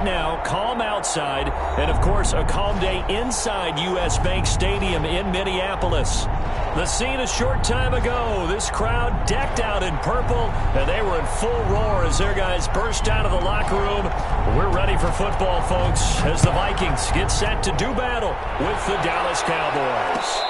right now, calm outside, and, of course, a calm day inside U.S. Bank Stadium in Minneapolis. The scene a short time ago, this crowd decked out in purple, and they were in full roar as their guys burst out of the locker room. We're ready for football, folks, as the Vikings get set to do battle with the Dallas Cowboys.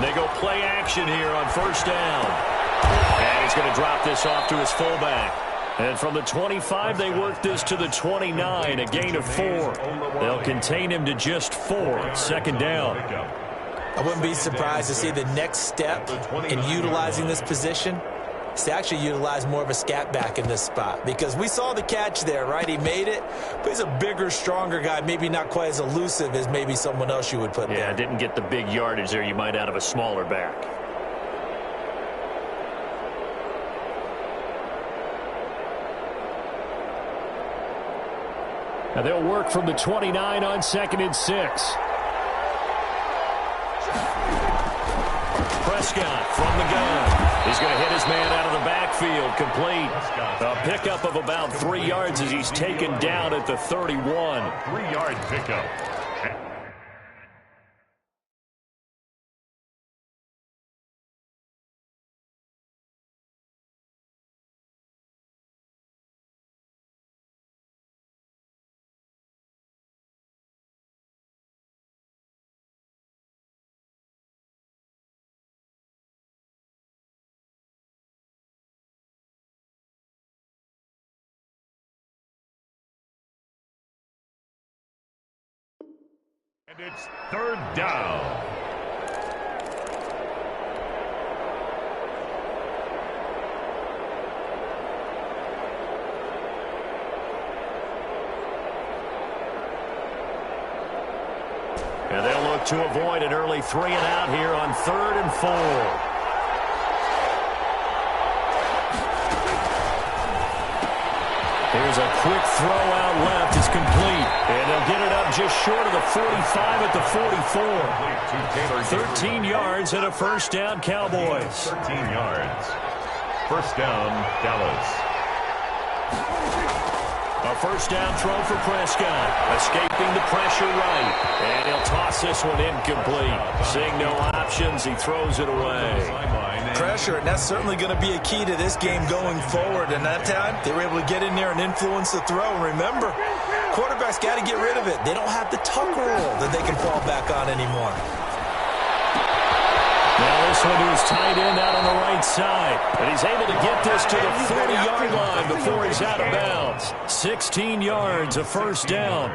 They go play action here on first down. And he's going to drop this off to his fullback. And from the 25, they work this to the 29, a gain of 4. They'll contain him to just 4, second down. I wouldn't be surprised to see the next step in utilizing this position is to actually utilize more of a scat back in this spot, because we saw the catch there, right? He made it, but he's a bigger, stronger guy, maybe not quite as elusive as maybe someone else you would put there. Yeah, didn't get the big yardage there you might out of a smaller back. Now they'll work from the 29 on 2nd and 6. Prescott from the gun. He's going to hit his man out of the backfield, complete. A pickup of about 3 yards as he's taken down at the 31. 3-yard pickup. And it's 3rd down. And they'll look to avoid an early 3 and out here on 3rd and 4. Here's a quick throw out left. It's complete. And they'll get it up just short of the 45 at the 44. 13 yards and a first down, Cowboys. 13 yards. First down, Dallas. A first down throw for Prescott. Escaping the pressure right. And he'll toss this one incomplete. Seeing no options, he throws it away. Pressure, and that's certainly going to be a key to this game going forward. And that time, they were able to get in there and influence the throw. And remember, quarterbacks got to get rid of it. They don't have the tuck rule that they can fall back on anymore. Now this one to his tight end out on the right side. And he's able to get this to the 40-yard line before he's out of bounds. 16 yards, a first down.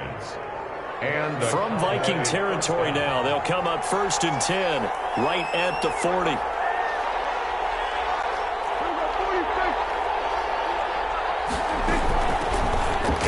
And from Viking territory now, they'll come up 1st and 10, right at the 40.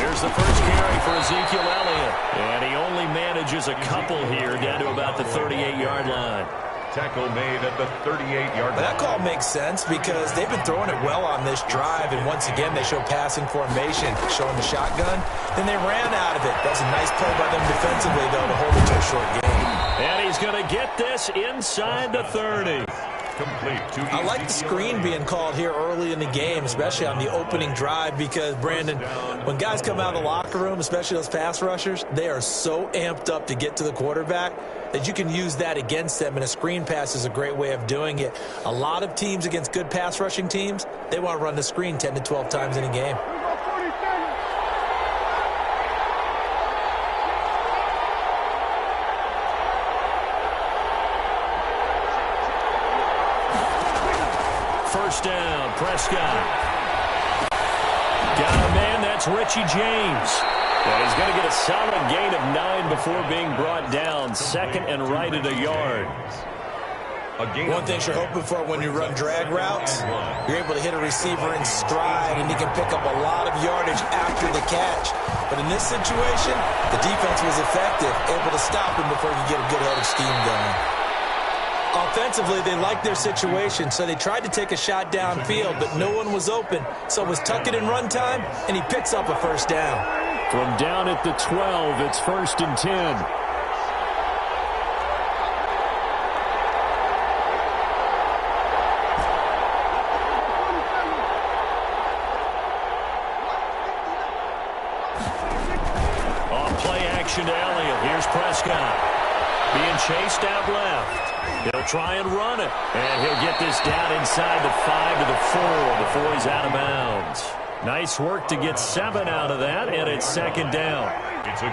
Here's the first carry for Ezekiel Elliott. And he only manages a couple here down to about the 38-yard line. Tackle made at the 38-yard line. That call makes sense because they've been throwing it well on this drive, and once again they show passing formation, showing the shotgun. Then they ran out of it. That's a nice play by them defensively, though, to hold it to a short game. And he's going to get this inside the 30. I like the screen being called here early in the game, especially on the opening drive, because, Brandon, when guys come out of the locker room, especially those pass rushers, they are so amped up to get to the quarterback that you can use that against them, and a screen pass is a great way of doing it. A lot of teams against good pass rushing teams, they want to run the screen 10 to 12 times in a game. First down, Prescott. Got a man, that's Richie James. And he's going to get a solid gain of 9 before being brought down. Second and right at a yard. One thing you're hoping for when you run drag routes, you're able to hit a receiver in stride, and he can pick up a lot of yardage after the catch. But in this situation, the defense was effective, able to stop him before he could get a good head of steam going. Offensively, they liked their situation, so they tried to take a shot downfield, but no one was open. So it was tuck it in run time, and he picks up a first down. From down at the 12, it's 1st and 10. To Elliott. Here's Prescott. Being chased out left. He'll try and run it. And he'll get this down inside the 5 to the 4 before he's out of bounds. Nice work to get 7 out of that, and it's second down.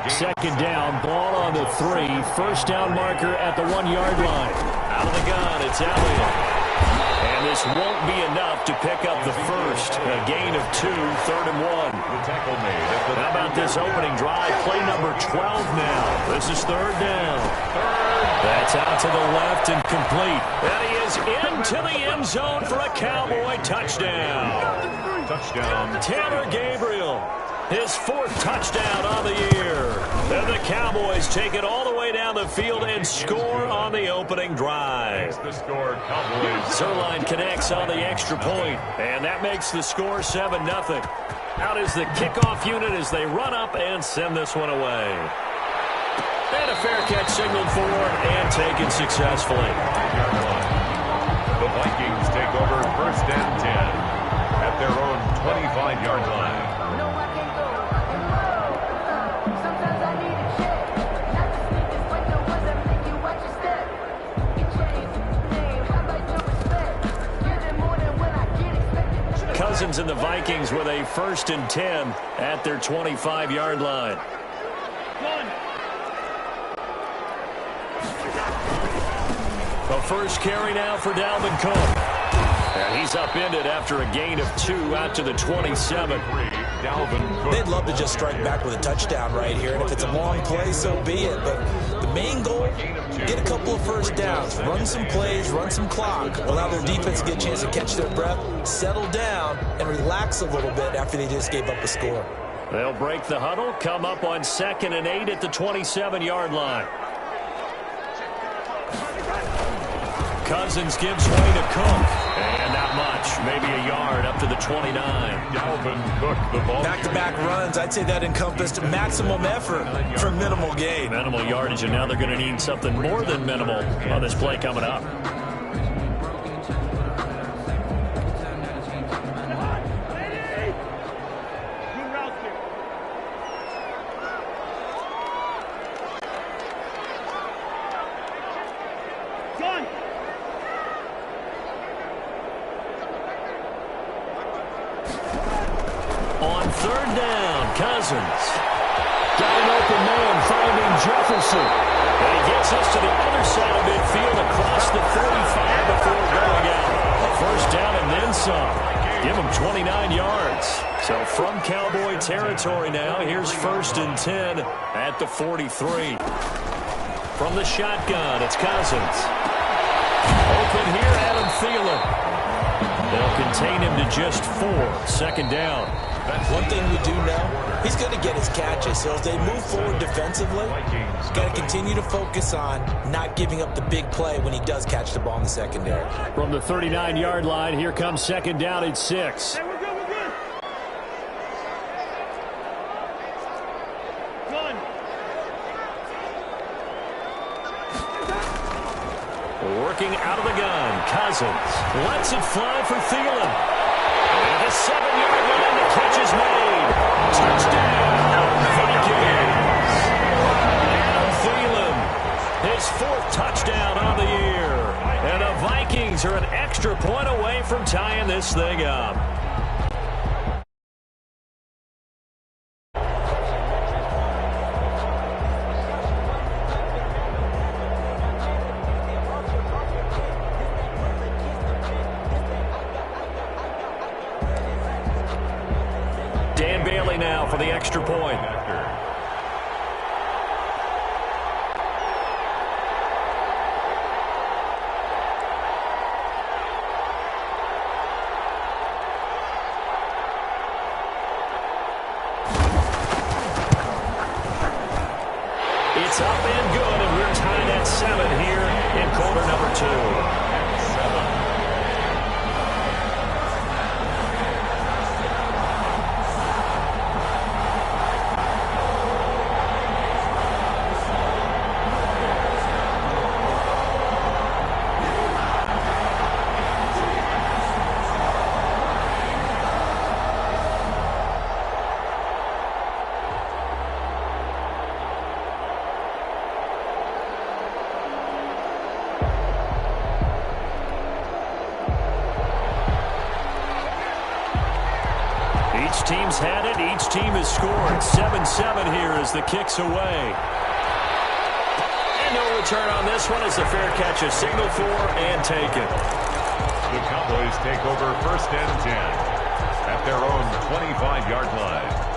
Second down, ball on the 3. First down marker at the 1-yard line. Out of the gun, it's Elliott. And this won't be enough to pick up the first. A gain of 2, 3rd and 1. How about this opening drive? Play number 12 now. This is 3rd down. That's out to the left and complete. And he is into the end zone for a Cowboy touchdown. Tanner Gabriel. His 4th touchdown on the year. And the Cowboys take it all the way down the field and score on the opening drive. Zerline connects on the extra point, and that makes the score 7-0. Out is the kickoff unit as they run up and send this one away. And a fair catch signaled for and taken successfully. The Vikings take over 1st and 10 at their own 25-yard line. Cousins and the Vikings with a 1st and 10 at their 25-yard line. The first carry now for Dalvin Cook. And he's upended after a gain of 2 out to the 27. They'd love to just strike back with a touchdown right here, and if it's a long play, so be it. But the main goal, get a couple of first downs, run some plays, run some clock, allow their defense to get a chance to catch their breath, settle down, and relax a little bit after they just gave up a score. They'll break the huddle, come up on 2nd and 8 at the 27-yard line. Cousins gives way to Cook. And not much, maybe a yard up to the 29. Dalvin Cook, the ball. Back-to-back runs, I'd say that encompassed maximum effort for minimal gain. Minimal yardage, and now they're going to need something more than minimal on this play coming up. On 3rd down, Cousins. Got an open man finding Jefferson. And he gets us to the other side of midfield across the 45 before going out. First down and then some. Give him 29 yards. So from Cowboy territory now, here's 1st and 10 at the 43. From the shotgun, it's Cousins. Open here, Adam Thielen. They'll contain him to just 4. 2nd down. One thing we do know, he's going to get his catches. So as they move forward defensively, got to continue to focus on not giving up the big play when he does catch the ball in the secondary. From the 39-yard line, here comes 2nd down at 6. Hey, we're good, we're good. Gun. Working out of the gun, Cousins lets it fly for Thielen. And the 7-yard line, the catch is made. Touchdown, Vikings. Adam Thielen, his 4th touchdown on the year. And the Vikings are an extra point away from tying this thing up. Dan Bailey now for the extra point. Each team's had it. Each team has scored. 7-7 here as the kick's away. And no return on this one as the fair catch is signaled for and taken. The Cowboys take over 1st and 10 at their own 25-yard line.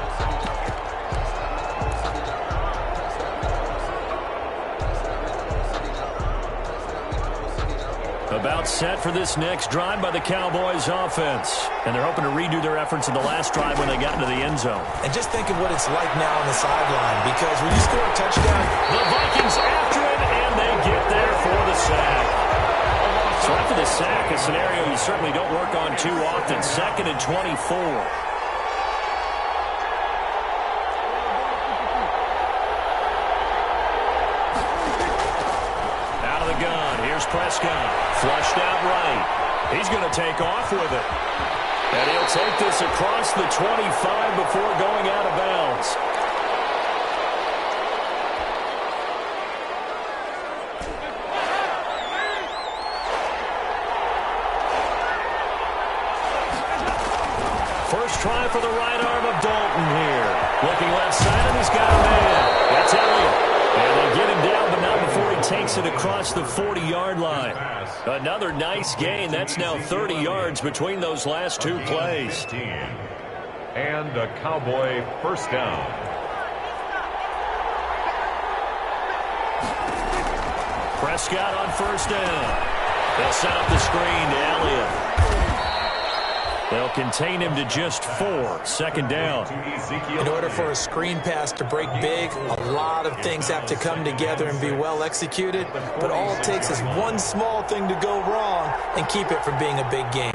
About set for this next drive by the Cowboys offense. And they're hoping to redo their efforts in the last drive when they got into the end zone. And just think of what it's like now on the sideline, because when you score a touchdown, the Vikings after it, and they get there for the sack. So after the sack, a scenario you certainly don't work on too often. 2nd and 24. Prescott, flushed out right. He's going to take off with it. And he'll take this across the 25 before going out of bounds. First try for the right arm of Dalton here. Looking left side, and he's got a man. That's Elliott. And they get him down, but not before he takes it across the 40-yard line. Another nice gain. That's now 30 yards between those last two plays. And a Cowboy first down. Prescott on first down. They'll set up the screen to Elliott. They'll contain him to just 4. 2nd down. In order for a screen pass to break big, a lot of things have to come together and be well executed. But all it takes is one small thing to go wrong and keep it from being a big game.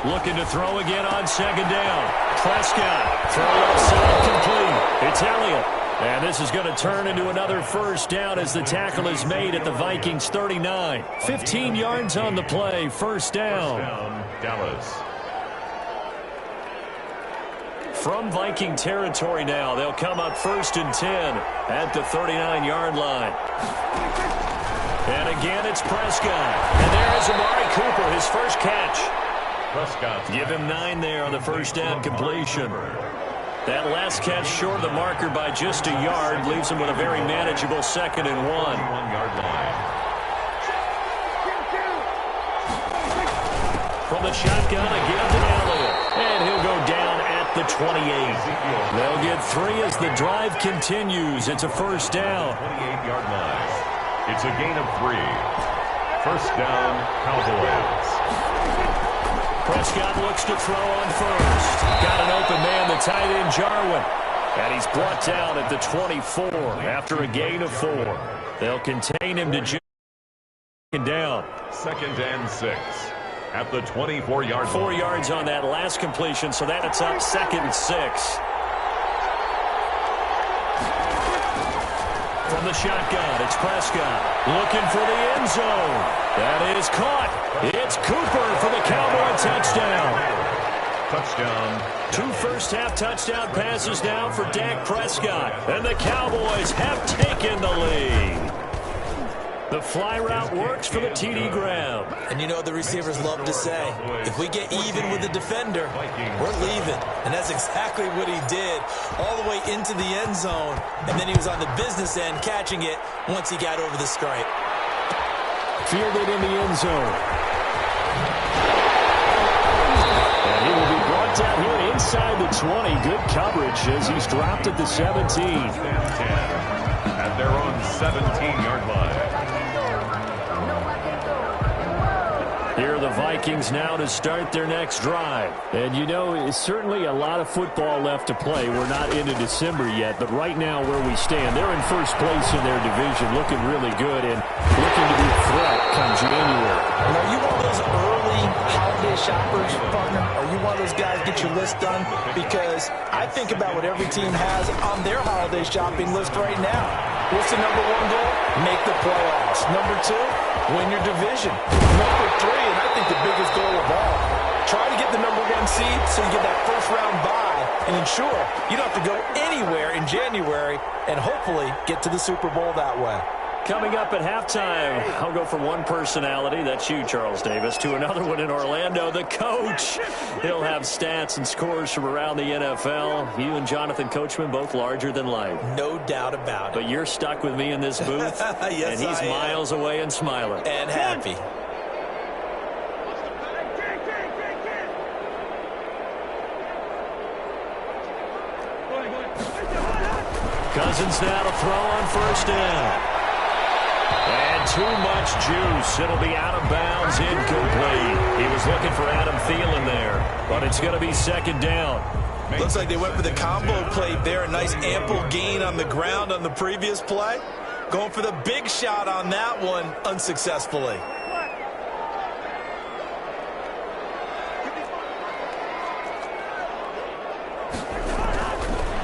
Looking to throw again on 2nd down. Prescott, throw outside, complete. It's Elliott. And this is going to turn into another first down as the tackle is made at the Vikings 39. 15 yards on the play, first down. Dallas. From Viking territory now, they'll come up 1st and 10 at the 39-yard line. And again, it's Prescott. And there is Amari Cooper, his first catch. Prescott. Give him 9 there on the first down completion. That last catch short of the marker by just a yard leaves him with a very manageable 2nd and 1. 1-yard line. From the shotgun again to Elliott. And he'll go down at the 28. They'll get 3 as the drive continues. It's a first down. 28-yard line. It's a gain of 3. First down, Cowboys. Prescott looks to throw on first. Got an open man, the tight end, Jarwin. And he's brought down at the 24 after a gain of 4. They'll contain him to just down. 2nd and 6 at the 24-yard line. 4 yards on that last completion, so that's up 2nd and 6. From the shotgun, it's Prescott looking for the end zone. That is caught. It's Cooper for the Cowboy touchdown. Touchdown. 2 first-half touchdown passes now for Dak Prescott. And the Cowboys have taken the lead. The fly route works for the TD Graham. And you know what the receivers love to say? If we get even with the defender, we're leaving. And that's exactly what he did, all the way into the end zone. And then he was on the business end catching it once he got over the stripe. Fielded in the end zone. And he will be brought down here inside the 20. Good coverage as he's dropped at the 17. At their own 17-yard line. Here are the Vikings now to start their next drive. And you know, it's certainly a lot of football left to play. We're not into December yet, but right now where we stand, they're in first place in their division, looking really good and looking to be a threat come January. And are you one of those early holiday shoppers, partner? Are you one of those guys get your list done? Because I think about what every team has on their holiday shopping list right now. What's the number 1 goal? Make the playoffs. Number 2, win your division. Number 3, and I think the biggest goal of all, try to get the number 1 seed so you get that first-round bye and ensure you don't have to go anywhere in January and hopefully get to the Super Bowl that way. Coming up at halftime, I'll go from one personality, that's you, Charles Davis, to another one in Orlando, the coach. He'll have stats and scores from around the NFL. You and Jonathan Coachman, both larger than life. No doubt about it. But you're stuck with me in this booth, yes, and he's miles away and smiling. And happy. Cousins now to throw on first down. And too much juice. It'll be out of bounds, incomplete. He was looking for Adam Thielen there, but it's going to be second down. Looks like they went for the combo play there. A nice ample gain on the ground on the previous play. Going for the big shot on that one unsuccessfully.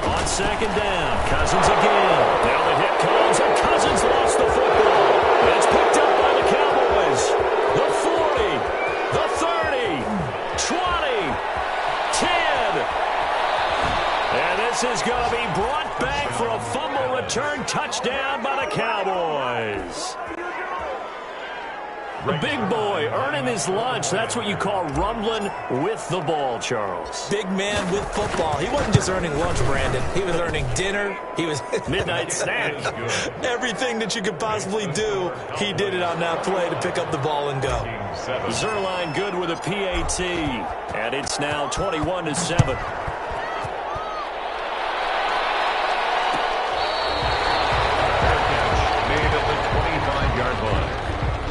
On second down, Cousins again. Now the hit comes, and Cousins lost the football. It's picked up by the Cowboys. The 40, the 30, 20, 10. And this is going to be brought back for a fumble return touchdown by the Cowboys. The big boy earning his lunch. That's what you call rumbling with the ball, Charles. Big man with football. He wasn't just earning lunch, Brandon. He was earning dinner. He was midnight snack. Everything that you could possibly do, he did it on that play to pick up the ball and go. Zerline good with a PAT. And it's now 21-7.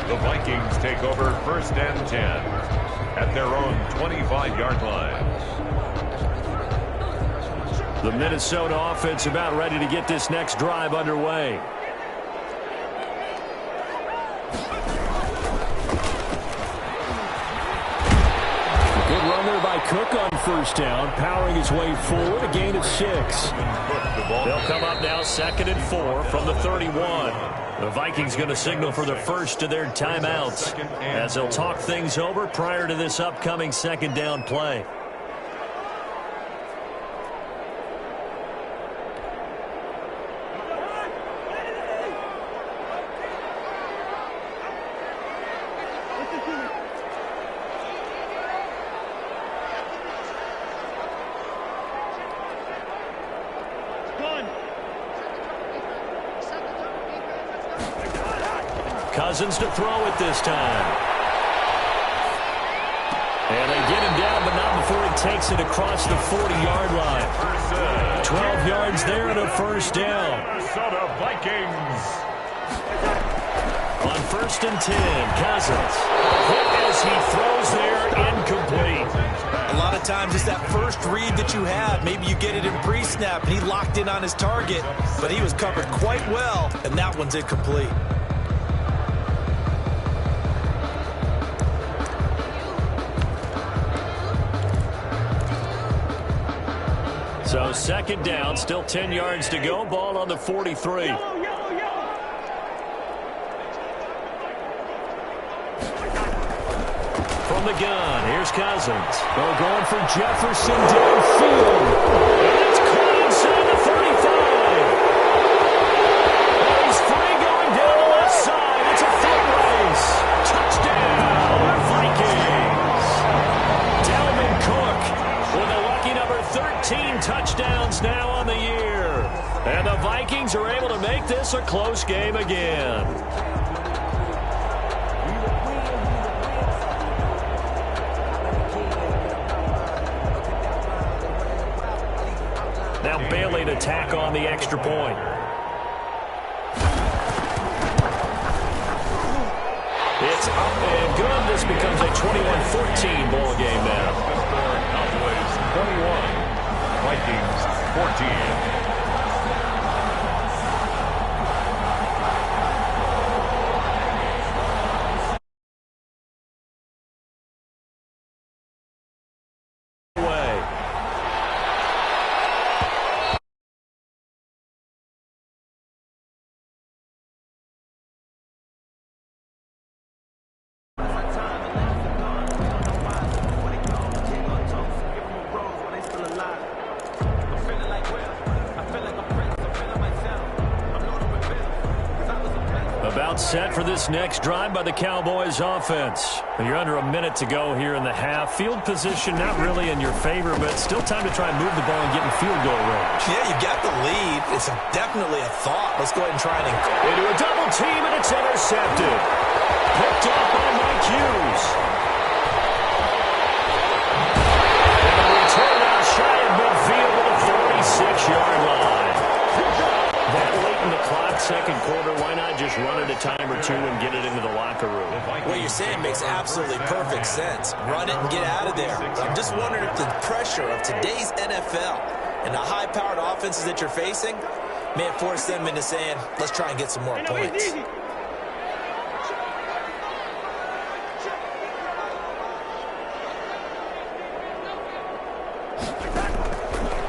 The Vikings take over first and 10 at their own 25-yard line. The Minnesota offense about ready to get this next drive underway. Good run there by Cook on first down, powering his way forward, a gain of 6. They'll come up now 2nd and 4 from the 31. The Vikings going to signal for the first of their timeouts as they'll talk things over prior to this upcoming second down play. Cousins to throw it this time. And they get him down, but not before he takes it across the 40-yard line. 12 yards there and a first down. Minnesota Vikings. On first and 10, Cousins. Hit as he throws there, incomplete. A lot of times it's that first read that you have. Maybe you get it in pre-snap, and he locked in on his target, but he was covered quite well, and that one's incomplete. So second down, still 10 yards to go. Ball on the 43. From the gun, here's Cousins. They're going for Jefferson downfield. And it's caught inside the 35. He's free going down the left side. It's a foot race. Touchdown, Vikings. Dalvin Cook with a lucky number 13 touchdowns now on the year. And the Vikings are able to make this a close game again. Now Bailey to tack on the extra point. It's up and good. This becomes a 21-14 ball game now. Cowboys 21, Vikings 14. this next drive by the Cowboys offense. You're under a minute to go here in the half. Field position not really in your favor, but still time to try and move the ball and get in field goal range. Yeah, you've got the lead. It's definitely a thought. Let's go ahead and try and into a double team, and it's intercepted. Picked off by Mike Hughes. And a return out shy of midfield with a 46-yard line. That late in the clock, second quarter, why not just run it a time or two and get it into the locker room? What you're saying makes absolutely perfect sense. Run it and get out of there. I'm just wondering if the pressure of today's NFL and the high-powered offenses that you're facing may have forced them into saying, let's try and get some more points.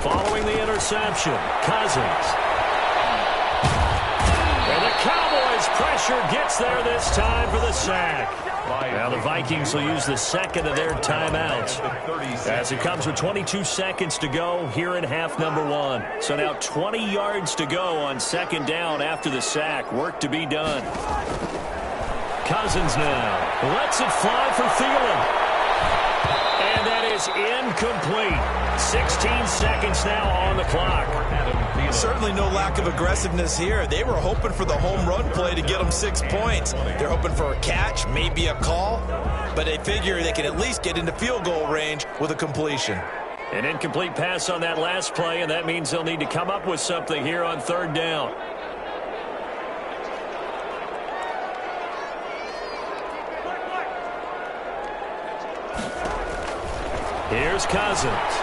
Following the interception, Cousins. And the Cowboys pressure gets there this time for the sack. Now the Vikings will use the second of their timeouts as it comes with 22 seconds to go here in half number one. So now 20 yards to go on second down after the sack. Work to be done. Cousins now lets it fly for Thielen. And that is incomplete. 16 seconds now on the clock. Certainly no lack of aggressiveness here. They were hoping for the home run play to get them 6 points. They're hoping for a catch, maybe a call, but they figure they can at least get into field goal range with a completion. An incomplete pass on that last play, and that means they'll need to come up with something here on third down. Here's Cousins.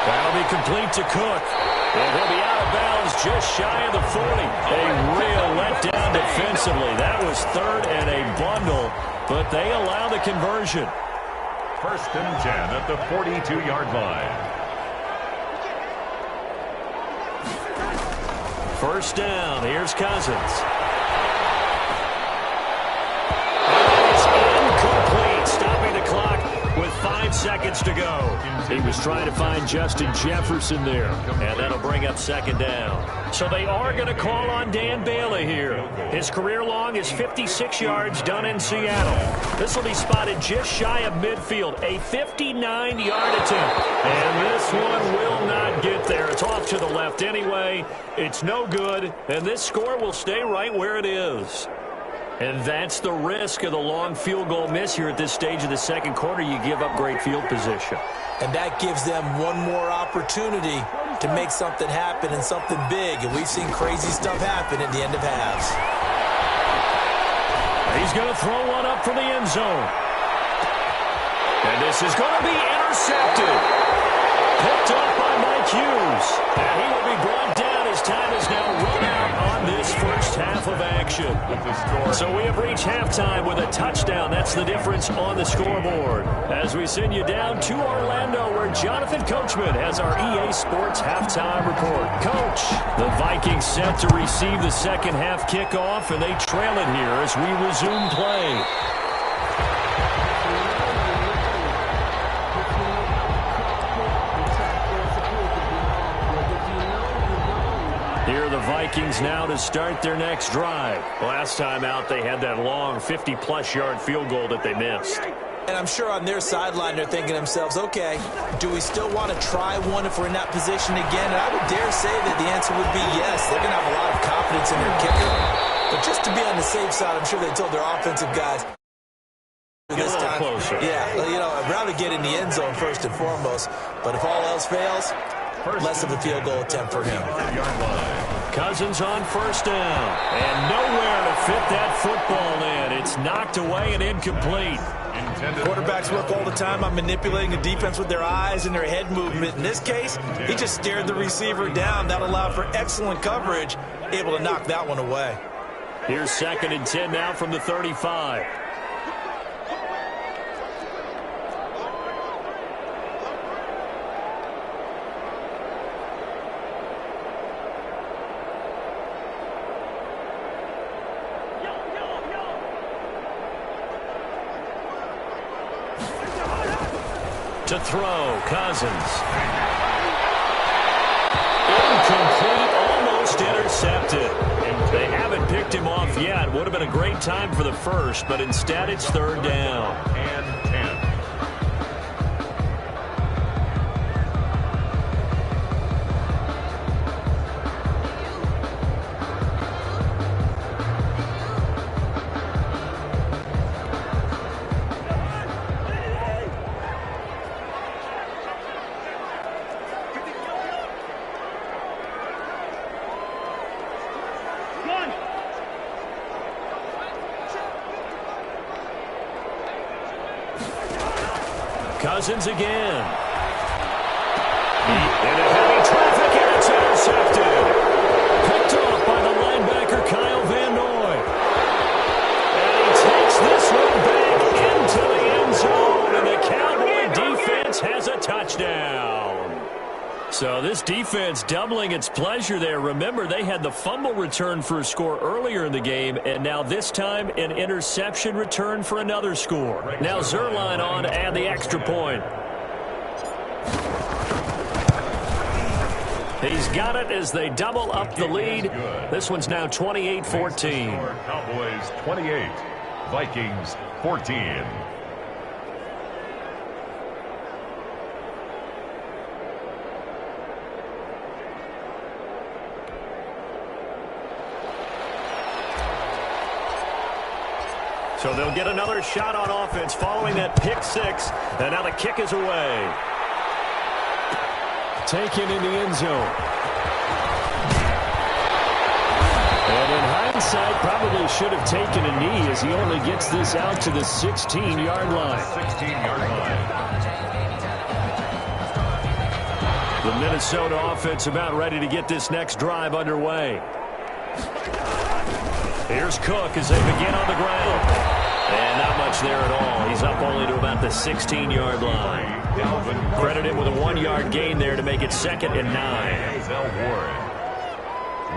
That'll be complete to Cook. And he'll be out of bounds just shy of the 40. A real letdown defensively. That was third and a bundle, but they allow the conversion. 1st and 10 at the 42-yard line. First down. Here's Cousins. Stopping the clock with 5 seconds to go. He was trying to find Justin Jefferson there, and that'll bring up second down. So they are going to call on Dan Bailey here. His career long is 56 yards done in Seattle. This will be spotted just shy of midfield, a 59-yard attempt. And this one will not get there. It's off to the left anyway. It's no good, and this score will stay right where it is. And that's the risk of the long field goal miss here at this stage of the second quarter. You give up great field position. And that gives them one more opportunity to make something happen and something big. And we've seen crazy stuff happen at the end of halves. He's going to throw one up for the end zone. And this is going to be intercepted. Picked up by Mike Hughes. And he will be brought down as time is now run out on this first half of action. So we have reached halftime with a touchdown. That's the difference on the scoreboard. As we send you down to Orlando, where Jonathan Coachman has our EA Sports halftime report. Coach, the Vikings set to receive the second half kickoff, and they trail it here as we resume play. Here are the Vikings now to start their next drive. Last time out, they had that long 50-plus yard field goal that they missed. And I'm sure on their sideline they're thinking to themselves, okay, do we still want to try one if we're in that position again? And I would dare say that the answer would be yes. They're going to have a lot of confidence in their kicker. But just to be on the safe side, I'm sure they told their offensive guys this time. Closer. Yeah, you know, I'd rather get in the end zone first and foremost. But if all else fails, less of a field goal attempt for him. Cousins on first down. And nowhere to fit that football in. It's knocked away and incomplete. Quarterbacks work all the time on manipulating the defense with their eyes and their head movement. In this case, he just stared the receiver down. That allowed for excellent coverage, able to knock that one away. Here's 2nd and 10 now from the 35. To throw, Cousins. Incomplete, almost intercepted. They haven't picked picked him off yet. Would have been a great time for the first, but instead it's third down. And 10. Cousins again. In a heavy traffic, and it's intercepted. Picked off by the linebacker, Kyle Van Noy. And he takes this one back into the end zone, and the Cowboy defense has a touchdown. So this defense doubling its pleasure there. Remember, they had the fumble return for a score earlier in the game, and now this time an interception return for another score. Now Zerline on to add the extra point. He's got it as they double up the lead. This one's now 28-14. Cowboys 28, Vikings 14. So they'll get another shot on offense following that pick six. And now the kick is away. Taken in the end zone. And in hindsight, probably should have taken a knee as he only gets this out to the 16-yard line. 16-yard line. The Minnesota offense about ready to get this next drive underway. Here's Cook as they begin on the ground. And not much there at all. He's up only to about the 16-yard line. Credit him with a 1-yard gain there to make it 2nd and 9.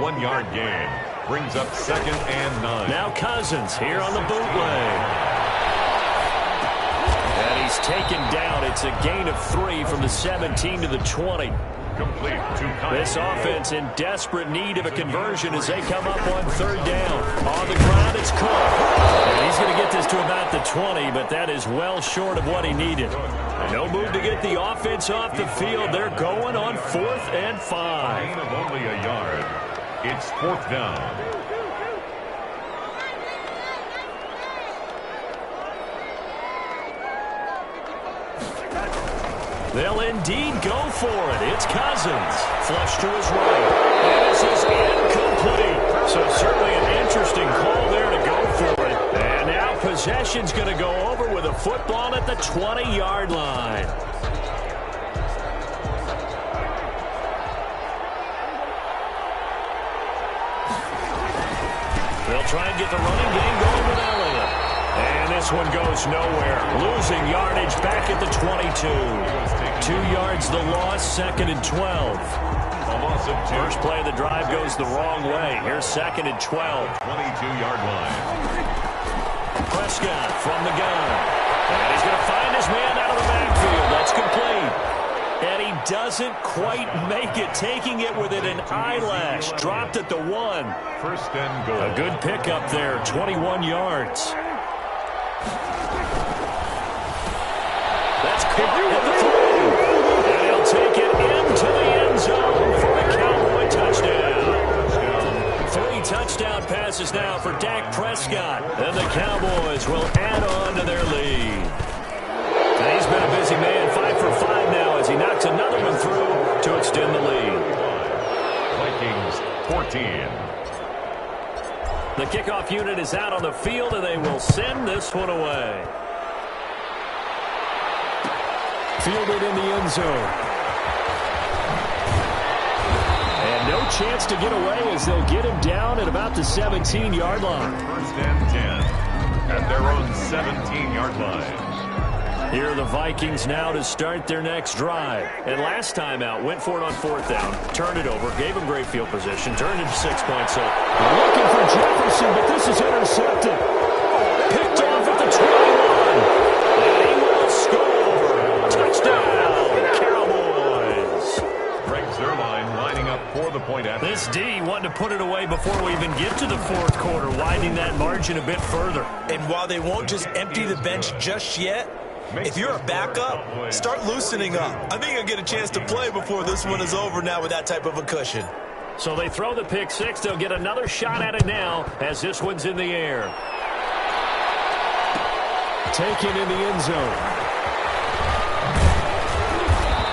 1-yard gain brings up 2nd and 9. Now Cousins here on the bootleg. And he's taken down. It's a gain of 3 from the 17 to the 20. Complete to this offense in desperate need of a conversion as they come up on 3rd down. On the ground, it's Cook. And he's going to get this to about the 20, but that is well short of what he needed. No move to get the offense off the field. They're going on 4th and 5. Gain of only a yard. It's 4th down. They'll indeed go for it. It's Cousins. Flush to his right. And this is incomplete. So certainly an interesting call there to go for it. And now possession's going to go over with a football at the 20-yard line. They'll try and get the running game going with Elliott. And this one goes nowhere. Losing yardage back at the 22. 2 yards the loss, 2nd and 12. A loss of 2. First play of the drive goes the wrong way. Here's 2nd and 12. 22-yard line. Prescott from the gun. And he's going to find his man out of the backfield. That's complete. And he doesn't quite make it, taking it within an eyelash. Dropped at the 1. 1st and goal. A good pickup there, 21 yards. That's Cook at the 3. And he'll take it into the end zone for a Cowboy touchdown. 3 touchdown passes now for Dak Prescott. And the Cowboys will add on to their lead. And he's been a busy man, 5 for 5 now as he knocks another one through to extend the lead. Vikings 14. The kickoff unit is out on the field, and they will send this one away. Fielded in the end zone. And no chance to get away as they'll get him down at about the 17-yard line. 1st and 10 at their own 17-yard line. Here are the Vikings now to start their next drive. And last time out, went for it on 4th down, turned it over, gave him great field position, turned it to 6 points. So looking for Jefferson, but this is intercepted. Picked off at the 21. And he will score. Touchdown, Cowboys. Greg Zuerlein lining up for the point after. This D wanting to put it away before we even get to the fourth quarter, widening that margin a bit further. And while they won't just empty the bench just yet, if you're a backup, start loosening up. I think you'll get a chance to play before this one is over now with that type of a cushion. So they throw the pick six. They'll get another shot at it now as this one's in the air. Taken in the end zone.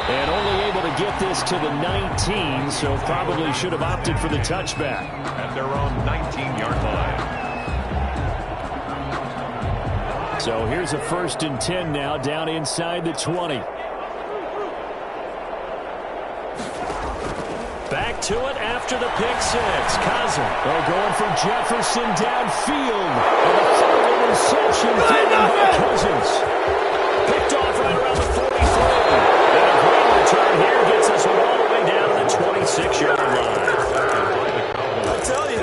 And only able to get this to the 19, so probably should have opted for the touchback. At their own 19-yard line. So here's a 1st and 10 now, down inside the 20. Back to it after the pick six. Cousins. They're going for Jefferson downfield. And a third interception thrown by Cousins. Picked off right around the 43. And a great return here gets us all the way down to the 26-yard line. I tell you,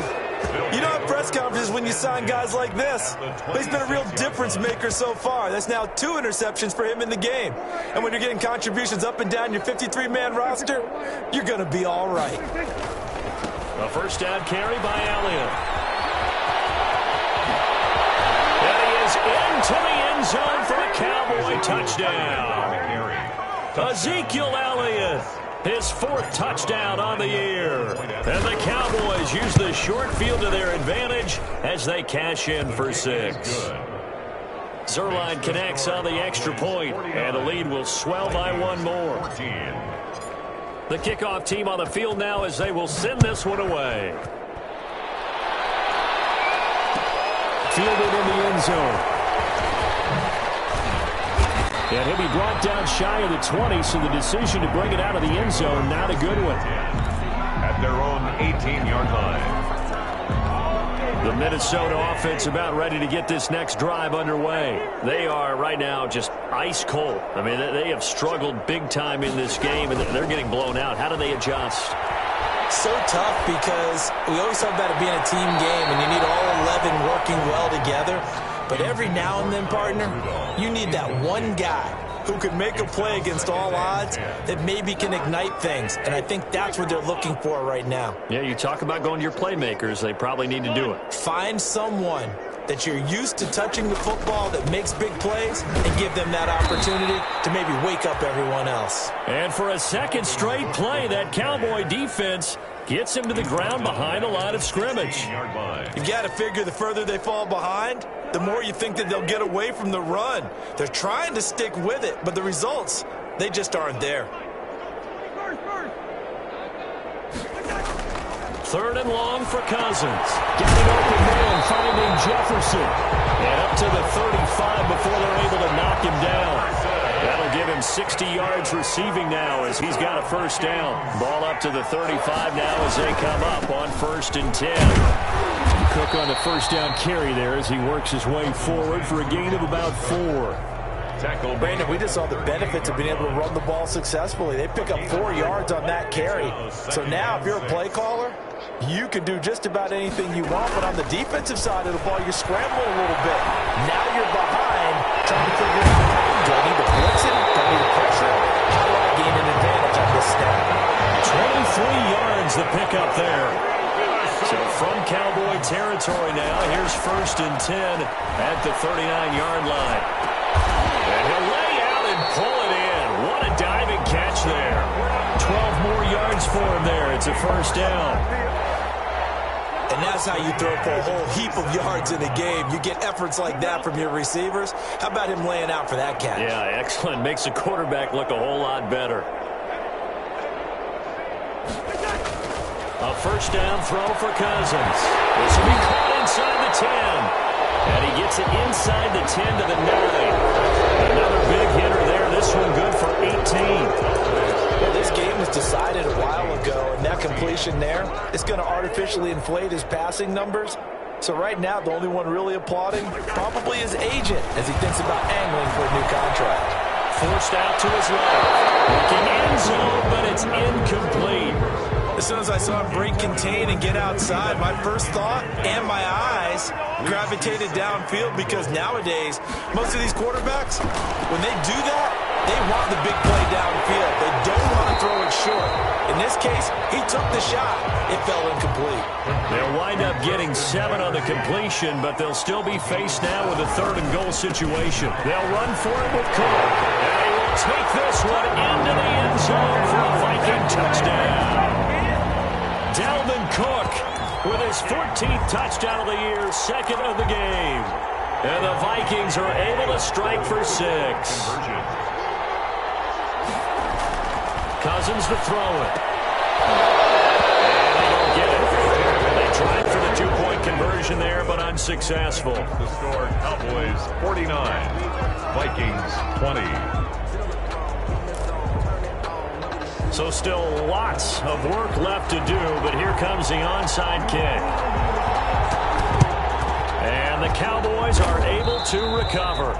you don't have press conferences when you sign guys like this. But he's been a real difference maker so far. That's now 2 interceptions for him in the game. And when you're getting contributions up and down your 53-man roster, you're going to be all right. A first down carry by Elliott. And he is into the end zone for a Cowboy touchdown. Ezekiel Elliott, his 4th touchdown on the year. And the Cowboys use the short field to their advantage as they cash in for 6. Zerline connects on the extra point, and the lead will swell by 1 more. The kickoff team on the field now as they will send this one away. Fielded in the end zone. And he'll be brought down shy of the 20, so the decision to bring it out of the end zone, not a good one. At their own 18-yard line. The Minnesota offense about ready to get this next drive underway. They are right now just ice cold. I mean, they have struggled big time in this game, and they're getting blown out. How do they adjust? So tough because we always talk about it being a team game, and you need all 11 working well together. But every now and then, partner, you need that one guy who can make a play against all odds that maybe can ignite things. And I think that's what they're looking for right now. Yeah, you talk about going to your playmakers. They probably need to do it. Find someone that you're used to touching the football that makes big plays and give them that opportunity to maybe wake up everyone else. And for a second straight play, that Cowboy defense gets him to the ground behind a line of scrimmage. You got to figure the further they fall behind, the more you think that they'll get away from the run. They're trying to stick with it, but the results, they just aren't there. 3rd and long for Cousins. Getting open man, finding Jefferson. And up to the 35 before they're able to knock him down. That'll give him 60 yards receiving now as he's got a first down. Ball up to the 35 now as they come up on 1st and 10. Cook on the first down carry there as he works his way forward for a gain of about 4. Tackle. Brandon, we just saw the benefits of being able to run the ball successfully. They pick up 4 yards on that carry. So now if you're a play caller, you can do just about anything you want, but on the defensive side of the ball, you're scrambling a little bit. Now you're behind, trying to figure out, do I need to blitz it? Do I need to pressure? How do I gain an advantage on this snap? 23 yards the pickup there. So from Cowboy territory now, here's 1st and 10 at the 39-yard line. And he'll lay out and pull it in. What a diving catch there. 12 more yards for him there. It's a first down. And that's how you throw for a whole heap of yards in a game. You get efforts like that from your receivers. How about him laying out for that catch? Yeah, excellent. Makes the quarterback look a whole lot better. A first down throw for Cousins. This will be caught inside the 10. And he gets it inside the 10 to the 9. Another big hitter there. This one good for 18. Well, this game was decided a while ago, and that completion there is going to artificially inflate his passing numbers. So right now, the only one really applauding probably his agent as he thinks about angling for a new contract. Forced out to his left. Looking end zone, but it's incomplete. As soon as I saw him break contain and get outside, my first thought and my eyes gravitated downfield because nowadays, most of these quarterbacks, when they do that, they want the big play downfield. They don't want to throw it short. In this case, he took the shot. It fell incomplete. They'll wind up getting 7 on the completion, but they'll still be faced now with a 3rd and goal situation. They'll run for it with Cook. And he will take this one into the end zone for a Viking touchdown. Dalvin Cook with his 14th touchdown of the year, 2nd of the game. And the Vikings are able to strike for 6. Cousins to throw it. And they don't get it. They tried for the 2-point conversion there, but unsuccessful. The score, Cowboys 49, Vikings 20. So still lots of work left to do, but here comes the onside kick. And the Cowboys are able to recover.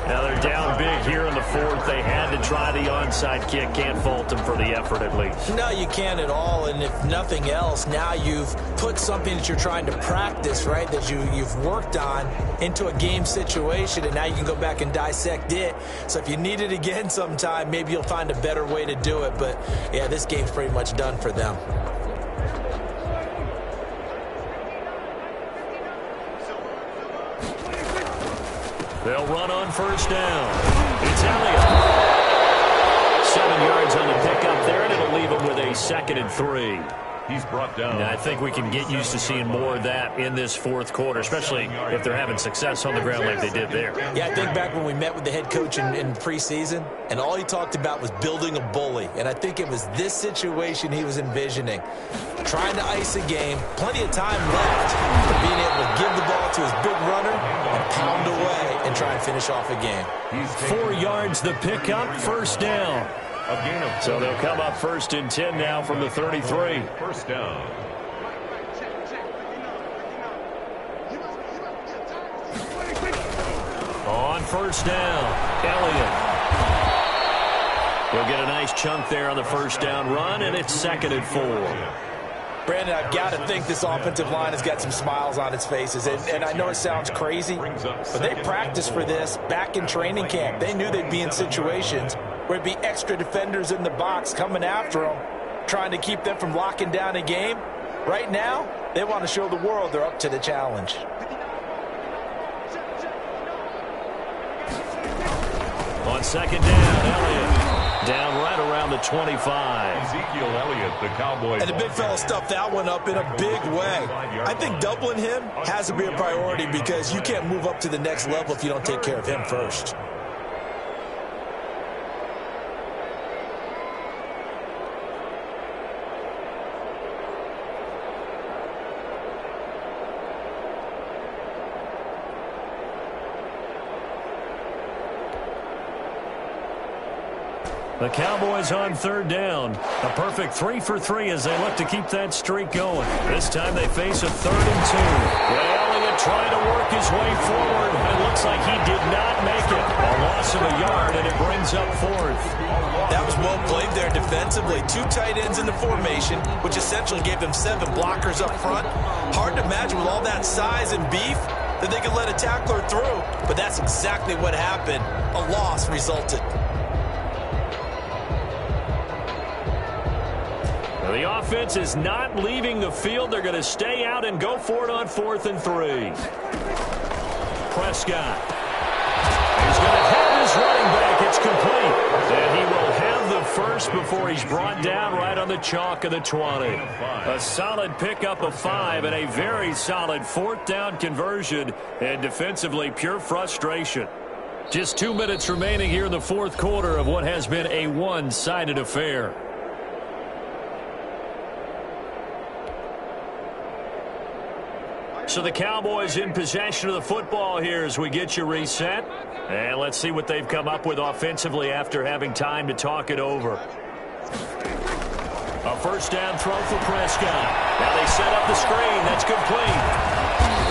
Now they're down big here in the 4th. They had to try the onside kick. Can't fault them for the effort at least. No, you can't at all. And if nothing else, now you've put something that you're trying to practice, right, that you've worked on into a game situation, and now you can go back and dissect it. So if you need it again sometime, maybe you'll find a better way to do it. But, yeah, this game's pretty much done for them. They'll run on 1st down. It's Elliott. 7 yards on the pickup there, and it'll leave him with a 2nd and 3. He's brought down. Now, I think we can get used to seeing more of that in this 4th quarter, especially if they're having success on the ground like they did there. Yeah, I think back when we met with the head coach in preseason, and all he talked about was building a bully. And I think it was this situation he was envisioning. Trying to ice a game, plenty of time left, but being able to give the ball to his big runner and pound away and try and finish off a game. 4 yards the pickup, 1st down. So they'll come up 1st and 10 now from the 33. 1st down. On 1st down, Elliott. He'll get a nice chunk there on the 1st down run, and it's 2nd and 4. Brandon, I've got to think this offensive line has got some smiles on its faces. And I know it sounds crazy, but they practiced for this back in training camp. They knew they'd be in situations where it'd be extra defenders in the box coming after them, trying to keep them from locking down a game. Right now, they want to show the world they're up to the challenge. On 2nd down, Elliott. Down right around the 25. Ezekiel Elliott, the Cowboys. And the big fella stuffed that one up in a big way. I think doubling him has to be a priority because you can't move up to the next level if you don't take care of him first. The Cowboys on 3rd down. A perfect 3 for 3 as they look to keep that streak going. This time they face a 3rd and 2. Elliott trying to work his way forward. It looks like he did not make it. A loss of a yard, and it brings up 4th. That was well played there defensively. 2 tight ends in the formation, which essentially gave them 7 blockers up front. Hard to imagine with all that size and beef that they could let a tackler through. But that's exactly what happened. A loss resulted. The offense is not leaving the field. They're going to stay out and go for it on 4th and 3. Prescott. He's going to hit his running back. It's complete. And he will have the first before he's brought down right on the chalk of the 20. A solid pickup of 5 and a very solid 4th down conversion. And defensively, pure frustration. Just 2 minutes remaining here in the 4th quarter of what has been a one-sided affair. So the Cowboys in possession of the football here as we get you reset. And let's see what they've come up with offensively after having time to talk it over. A 1st down throw for Prescott. Now they set up the screen. That's complete.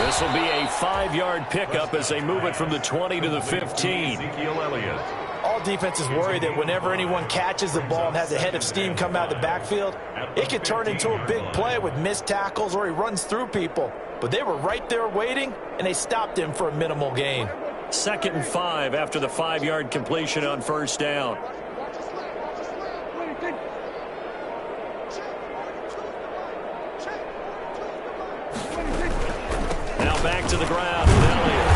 This will be a 5-yard pickup as they move it from the 20 to the 15. Ezekiel Elliott. All defenses worry that whenever anyone catches the ball and has a head of steam come out of the backfield, it could turn into a big play with missed tackles or he runs through people. But they were right there waiting, and they stopped him for a minimal gain. 2nd and 5 after the 5-yard completion on 1st down. to the ground with Elliott.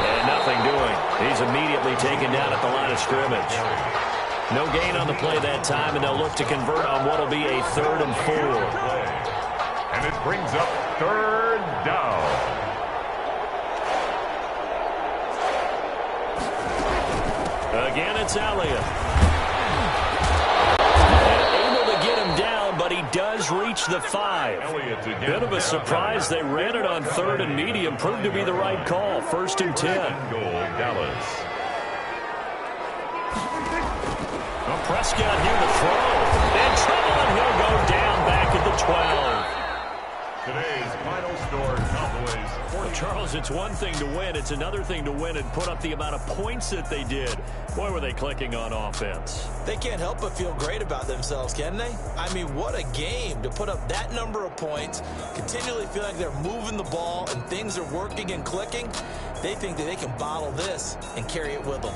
And nothing doing. He's immediately taken down at the line of scrimmage. No gain on the play that time, and they'll look to convert on what will be a 3rd and 4. And it brings up 3rd down. Again, it's Elliott. Able to get him down, but he does reach the 5. Bit of a surprise. They ran it on 3rd and medium. Proved to be the right call. 1st and 10. Goal, Dallas. Prescott here to throw. In trouble, and he'll go down back at the 12. Today's final score, Cowboys. Well, Charles, it's one thing to win. It's another thing to win and put up the amount of points that they did. Boy, were they clicking on offense. They can't help but feel great about themselves, can they? I mean, what a game to put up that number of points, continually feel like they're moving the ball and things are working and clicking. They think that they can bottle this and carry it with them.